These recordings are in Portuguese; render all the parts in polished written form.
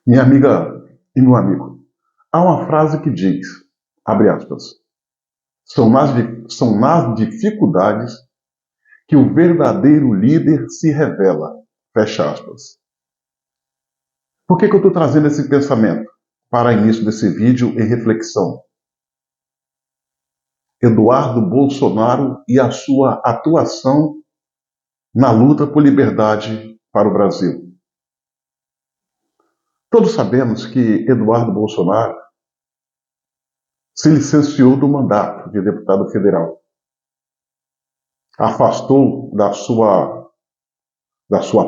Minha amiga e meu amigo, há uma frase que diz, abre aspas, são nas dificuldades que o verdadeiro líder se revela, fecha aspas. Por que eu estou trazendo esse pensamento para início desse vídeo em reflexão? Eduardo Bolsonaro e a sua atuação na luta por liberdade para o Brasil. Todos sabemos que Eduardo Bolsonaro se licenciou do mandato de deputado federal. Afastou da sua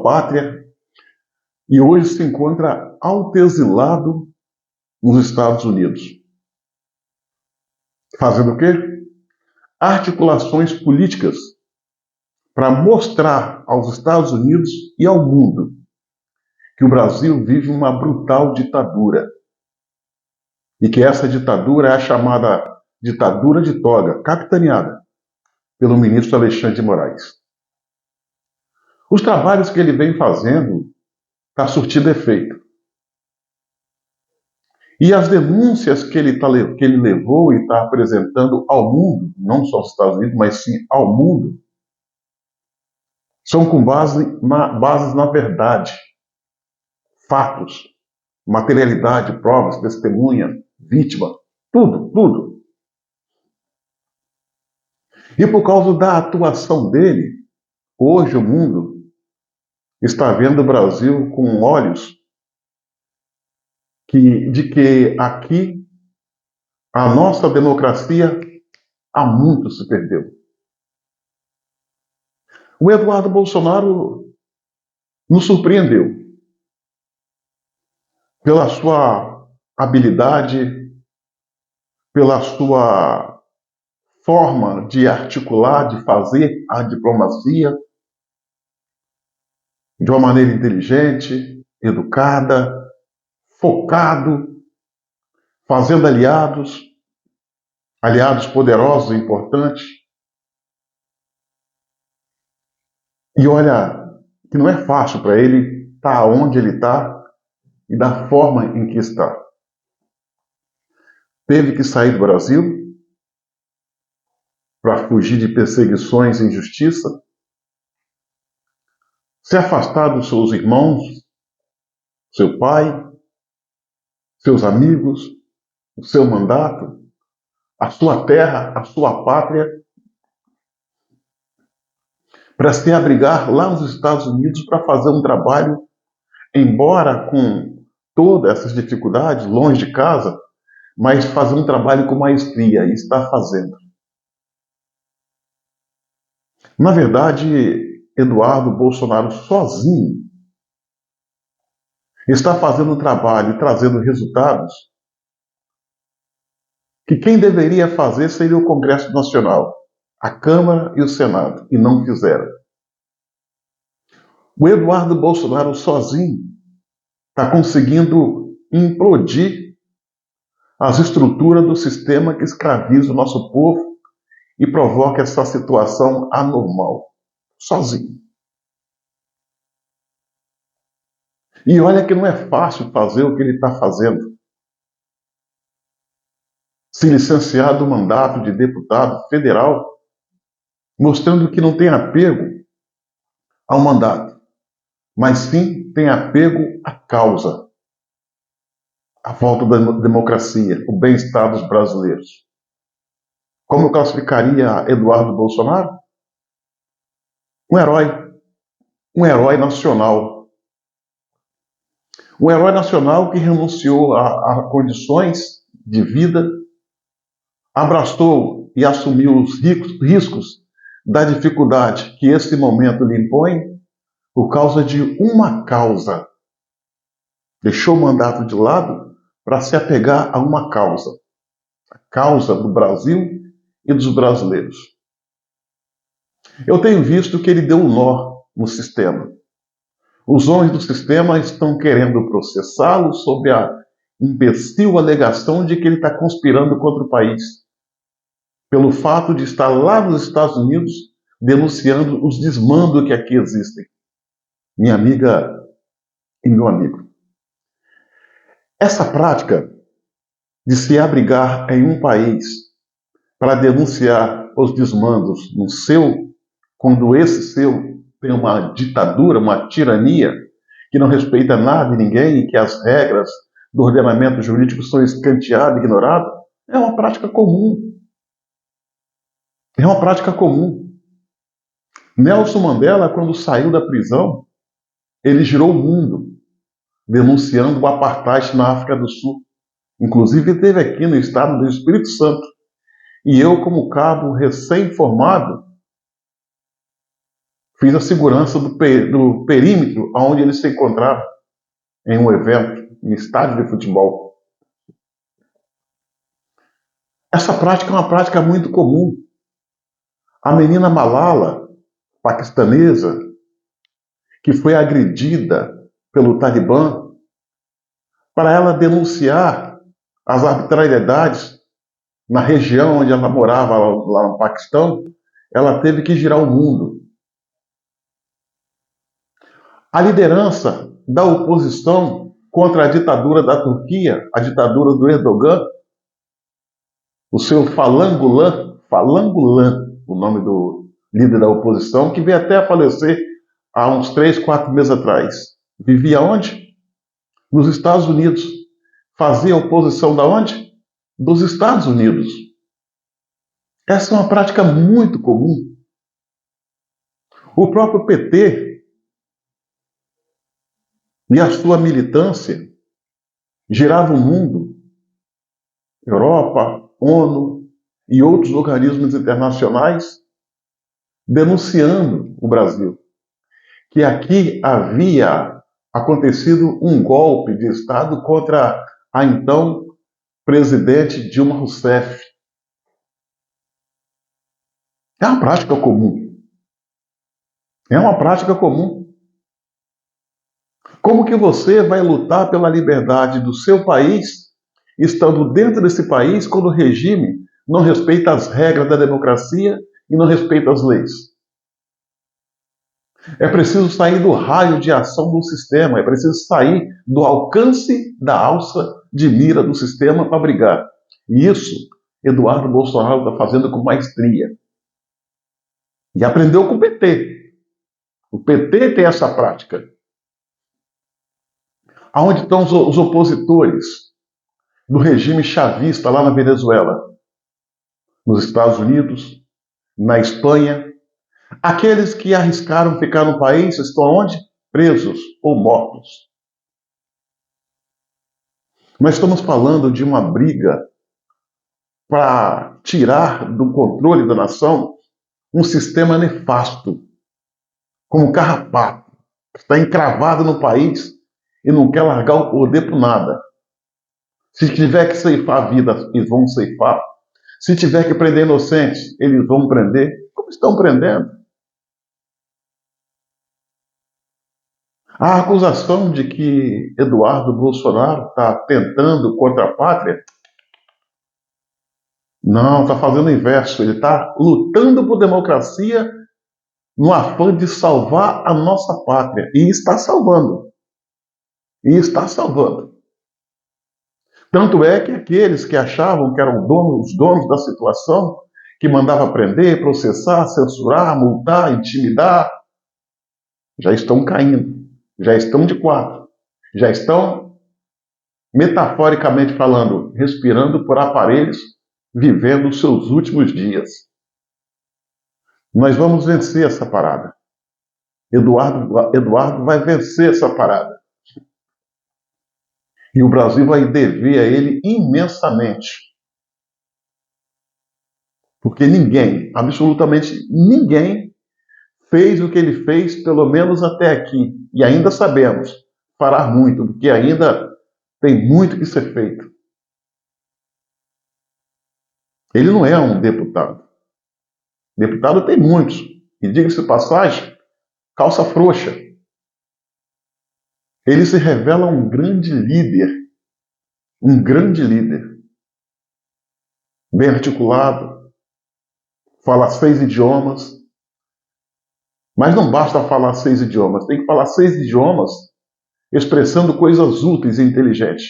pátria e hoje se encontra autoexilado nos Estados Unidos. Fazendo o quê? Articulações políticas para mostrar aos Estados Unidos e ao mundo que o Brasil vive uma brutal ditadura e que essa ditadura é a chamada ditadura de toga, capitaneada pelo ministro Alexandre de Moraes. Os trabalhos que ele vem fazendo estão surtindo efeito. E as denúncias que ele levou e está apresentando ao mundo, não só aos Estados Unidos, mas sim ao mundo, são com bases na verdade, fatos, materialidade, provas, testemunha, vítima, tudo, tudo. E por causa da atuação dele, hoje o mundo está vendo o Brasil com olhos de que aqui a nossa democracia há muito se perdeu. O Eduardo Bolsonaro nos surpreendeu pela sua habilidade, pela sua forma de articular, de fazer a diplomacia de uma maneira inteligente, educada, focado, fazendo aliados poderosos e importantes. E olha que não é fácil para ele estar onde ele está e da forma em que está. Teve que sair do Brasil para fugir de perseguições e injustiça, se afastar dos seus irmãos, seu pai, seus amigos, o seu mandato, a sua terra, a sua pátria, para se abrigar lá nos Estados Unidos para fazer um trabalho, embora com todas essas dificuldades, longe de casa, mas fazer um trabalho com maestria, e está fazendo. Na verdade, Eduardo Bolsonaro sozinho está fazendo um trabalho e trazendo resultados que quem deveria fazer seria o Congresso Nacional, a Câmara e o Senado, e não fizeram. O Eduardo Bolsonaro sozinho está conseguindo implodir as estruturas do sistema que escraviza o nosso povo e provoca essa situação anormal, sozinho. E olha que não é fácil fazer o que ele está fazendo. Se licenciar do mandato de deputado federal, mostrando que não tem apego ao mandato, mas sim tem apego à causa, à volta da democracia, o bem-estar dos brasileiros. Como eu classificaria Eduardo Bolsonaro? Um herói nacional. Um herói nacional que renunciou a condições de vida, abraçou e assumiu os riscos da dificuldade que esse momento lhe impõe por causa de uma causa. Deixou o mandato de lado para se apegar a uma causa. A causa do Brasil e dos brasileiros. Eu tenho visto que ele deu um nó no sistema. Os homens do sistema estão querendo processá-lo sob a imbecil alegação de que ele está conspirando contra o país, pelo fato de estar lá nos Estados Unidos denunciando os desmandos que aqui existem. Minha amiga e meu amigo, Essa prática de se abrigar em um país para denunciar os desmandos no seu, quando esse seu tem uma ditadura, uma tirania, que não respeita nada e ninguém e que as regras do ordenamento jurídico são escanteadas, ignoradas, é uma prática comum. É uma prática comum. Nelson Mandela, quando saiu da prisão, ele girou o mundo denunciando o apartheid na África do Sul. Inclusive, esteve aqui no estado do Espírito Santo. E eu, como cabo recém-formado, fiz a segurança do perímetro onde ele se encontrava, em um evento, em estádio de futebol. Essa prática é uma prática muito comum. A menina Malala, paquistanesa, que foi agredida pelo Talibã, para ela denunciar as arbitrariedades na região onde ela morava, lá no Paquistão, ela teve que girar o mundo. A liderança da oposição contra a ditadura da Turquia, a ditadura do Erdogan, o seu Falangulan, o nome do líder da oposição, que veio até a falecer há uns 3, 4 meses atrás. Vivia onde? Nos Estados Unidos. Fazia oposição da onde? Dos Estados Unidos. Essa é uma prática muito comum. O próprio PT e a sua militância giravam o mundo, Europa, ONU e outros organismos internacionais, denunciando o Brasil, que aqui havia acontecido um golpe de Estado contra a então presidente Dilma Rousseff. É uma prática comum. É uma prática comum. Como que você vai lutar pela liberdade do seu país, estando dentro desse país, quando o regime não respeita as regras da democracia e não respeita as leis? É preciso sair do raio de ação do sistema, é preciso sair do alcance da alça de mira do sistema para brigar. E isso Eduardo Bolsonaro está fazendo com maestria. E aprendeu com o PT. O PT tem essa prática. Aonde estão os opositores do regime chavista lá na Venezuela? Nos Estados Unidos, na Espanha. Aqueles que arriscaram ficar no país estão onde? Presos ou mortos. Nós estamos falando de uma briga para tirar do controle da nação um sistema nefasto, como carrapato, que está encravado no país e não quer largar o poder por nada. Se tiver que ceifar a vida, eles vão ceifar. Se tiver que prender inocentes, eles vão prender. Como estão prendendo? A acusação de que Eduardo Bolsonaro está tentando contra a pátria, não, está fazendo o inverso. Ele está lutando por democracia no afã de salvar a nossa pátria. E está salvando. E está salvando. Tanto é que aqueles que achavam que eram os donos da situação, que mandava prender, processar, censurar, multar, intimidar, já estão caindo. Já estão de quatro. Já estão, metaforicamente falando, respirando por aparelhos, vivendo os seus últimos dias. Nós vamos vencer essa parada. Eduardo vai vencer essa parada. E o Brasil vai dever a ele imensamente. Porque ninguém, absolutamente ninguém, fez o que ele fez, pelo menos até aqui. E ainda sabemos, fará muito, porque ainda tem muito que ser feito. Ele não é um deputado. Deputado tem muitos. E diga-se de passagem, calça frouxa. Ele se revela um grande líder. Um grande líder. Bem articulado. Fala 6 idiomas. Mas não basta falar 6 idiomas. Tem que falar 6 idiomas expressando coisas úteis e inteligentes.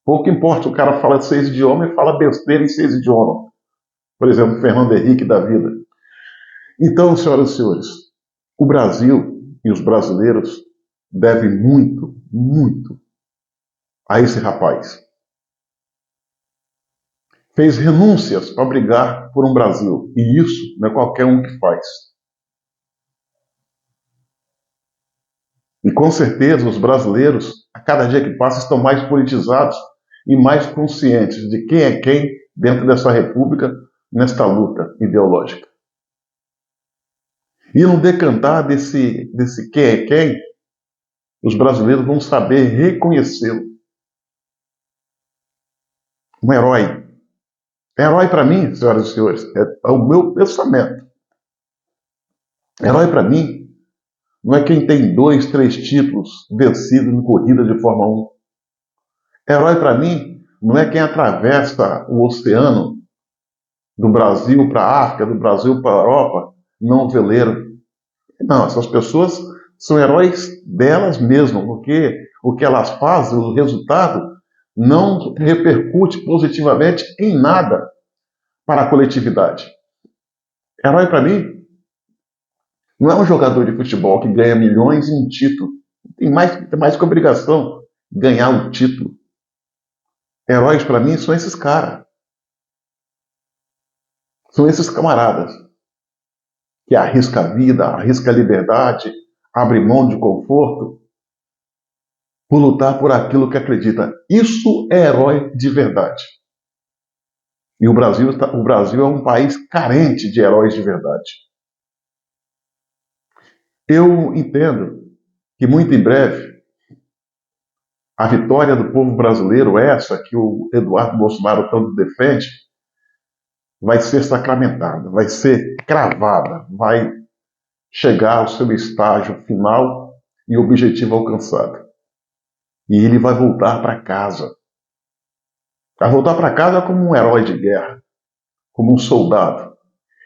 Pouco importa, o cara fala 6 idiomas e fala besteira em 6 idiomas. Por exemplo, Fernando Henrique da vida. Então, senhoras e senhores, o Brasil e os brasileiros devem muito, muito a esse rapaz. Fez renúncias para brigar por um Brasil. E isso não é qualquer um que faz. E com certeza os brasileiros, a cada dia que passa, estão mais politizados e mais conscientes de quem é quem dentro dessa república, nesta luta ideológica. E no decantar desse quem é quem, os brasileiros vão saber reconhecê-lo. Um herói. Herói para mim, senhoras e senhores, é o meu pensamento. Herói para mim não é quem tem 2, 3 títulos vencidos em corrida de Fórmula 1. Herói para mim não é quem atravessa o oceano do Brasil para a África, do Brasil para a Europa, não veleiro. Não, essas pessoas são heróis delas mesmas, porque o que elas fazem, o resultado, não repercute positivamente em nada para a coletividade. Herói para mim não é um jogador de futebol que ganha milhões em um título. Tem mais que obrigação ganhar um título. Heróis para mim são esses caras. São esses camaradas que arrisca a vida, arrisca a liberdade, abre mão de conforto por lutar por aquilo que acredita. Isso é herói de verdade. E o Brasil é um país carente de heróis de verdade. Eu entendo que muito em breve a vitória do povo brasileiro, essa que o Eduardo Bolsonaro tanto defende, vai ser sacramentada, vai ser cravada, vai chegar ao seu estágio final e objetivo alcançado. E ele vai voltar para casa. Vai voltar para casa como um herói de guerra, como um soldado,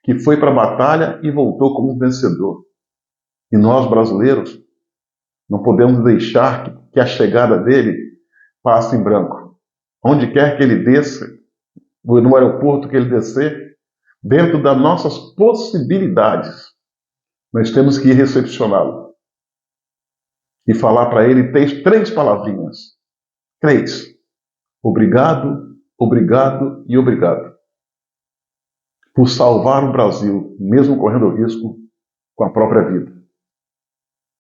que foi para a batalha e voltou como um vencedor. E nós, brasileiros, não podemos deixar que a chegada dele passe em branco. Onde quer que ele desça, no aeroporto que ele descer, dentro das nossas possibilidades, nós temos que ir recepcioná-lo e falar para ele 3 palavrinhas. 3. Obrigado, obrigado e obrigado por salvar o Brasil, mesmo correndo risco com a própria vida.